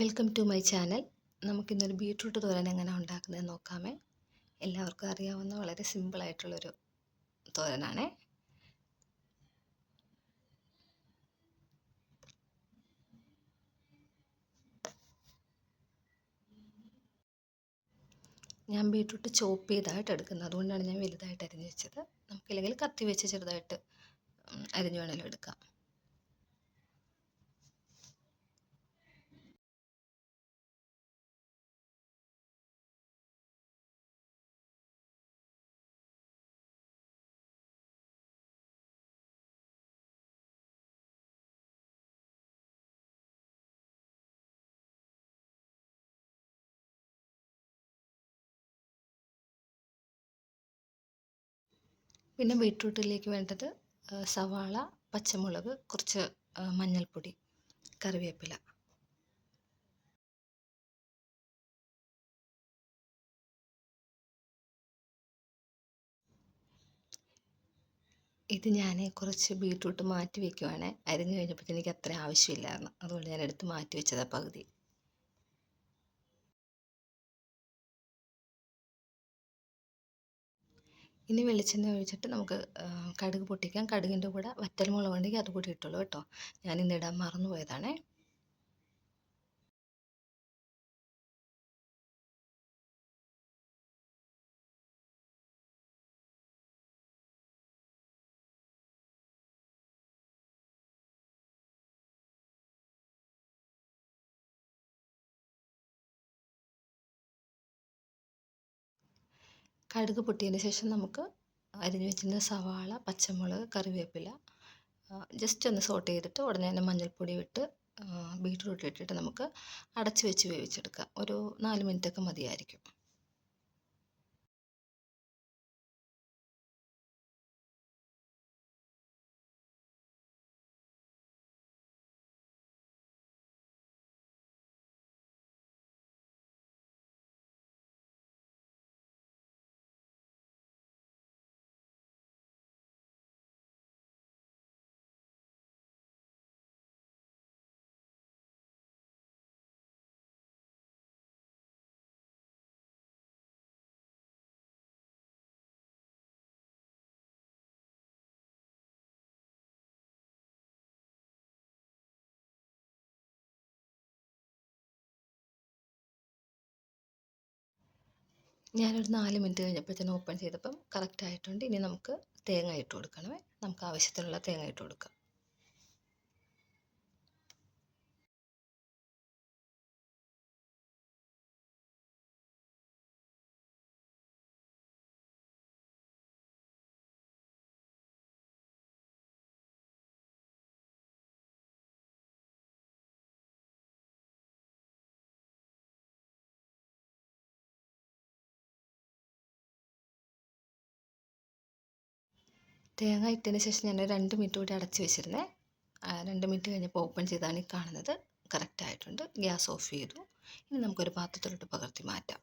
Welcome to my channel. നമുക്കിന്നൊരു beetroot തോരൻ എങ്ങനെ ഉണ്ടാക്കുന്നതെന്ന് നോക്കാമേ. എല്ലാവർക്കും അറിയാവുന്ന വളരെ സിമ്പിളായിട്ടുള്ളൊരു തോരനാണേ. ഞാൻ ബീട്രൂട്ട് ചോപ്പ് ചെയ്തായിട്ട് എടുക്കുന്നത്, അതുകൊണ്ടാണ് ഞാൻ വലുതായിട്ട് അരിഞ്ഞ് വെച്ചത്. നമുക്കില്ലെങ്കിൽ കത്തി വെച്ച് ചെറുതായിട്ട് അരിഞ്ഞ് വേണമെങ്കിലും എടുക്കാം. പിന്നെ ബീട്രൂട്ടിലേക്ക് വേണ്ടത് സവാള, പച്ചമുളക്, കുറച്ച് മഞ്ഞൾപ്പൊടി, കറിവേപ്പില. ഇത് ഞാൻ കുറച്ച് ബീട്രൂട്ട് മാറ്റി വയ്ക്കുവാണ്. അരിഞ്ഞ് കഴിഞ്ഞപ്പോൾ എനിക്ക് അത്ര ആവശ്യമില്ലായിരുന്നു, അതുകൊണ്ട് ഞാൻ എടുത്ത് മാറ്റി വെച്ചതാണ് പകുതി. ഇനി വെളിച്ചെണ്ണ ഒഴിച്ചിട്ട് നമുക്ക് കടുക് പൊട്ടിക്കാം. കടുകിൻ്റെ കൂടെ വറ്റൽമുളക് ഉണ്ടെങ്കിൽ അതുകൂടി ഇട്ടുള്ളൂ കേട്ടോ. ഞാനിന്ന് ഇടാൻ മറന്നു പോയതാണേ. കടുക് പൊട്ടിയതിന് ശേഷം നമുക്ക് അരിഞ്ഞ് വെച്ചിരുന്ന സവാള, പച്ചമുളക്, കറിവേപ്പില ജസ്റ്റ് ഒന്ന് സോട്ട് ചെയ്തിട്ട് ഉടനെ തന്നെ മഞ്ഞൾപ്പൊടി ഇട്ട് ബീട്രൂട്ട് ഇട്ടിട്ട് നമുക്ക് അടച്ച് വെച്ച് വേവിച്ചെടുക്കാം. ഒരു 4 മിനിറ്റൊക്കെ മതിയായിരിക്കും. ഞാനൊരു 4 മിനിറ്റ് കഴിഞ്ഞപ്പോഴത്തേനും ഓപ്പൺ ചെയ്തപ്പം കറക്റ്റ് ആയിട്ടുണ്ട്. ഇനി നമുക്ക് തേങ്ങ ഇട്ട് കൊടുക്കണമേ. നമുക്ക് ആവശ്യത്തിനുള്ള തേങ്ങ ഇട്ട് കൊടുക്കാം. തേങ്ങ ഇട്ടതിന് ശേഷം ഞാൻ 2 മിനിറ്റ് കൂടി അടച്ച് വെച്ചിരുന്നേ. 2 മിനിറ്റ് കഴിഞ്ഞപ്പോൾ ഓപ്പൺ ചെയ്താണ് ഈ കാണുന്നത്. കറക്റ്റ് ആയിട്ടുണ്ട്. ഗ്യാസ് ഓഫ് ചെയ്തു. ഇനി നമുക്കൊരു പാത്രത്തിലോട്ട് പകർത്തി മാറ്റാം.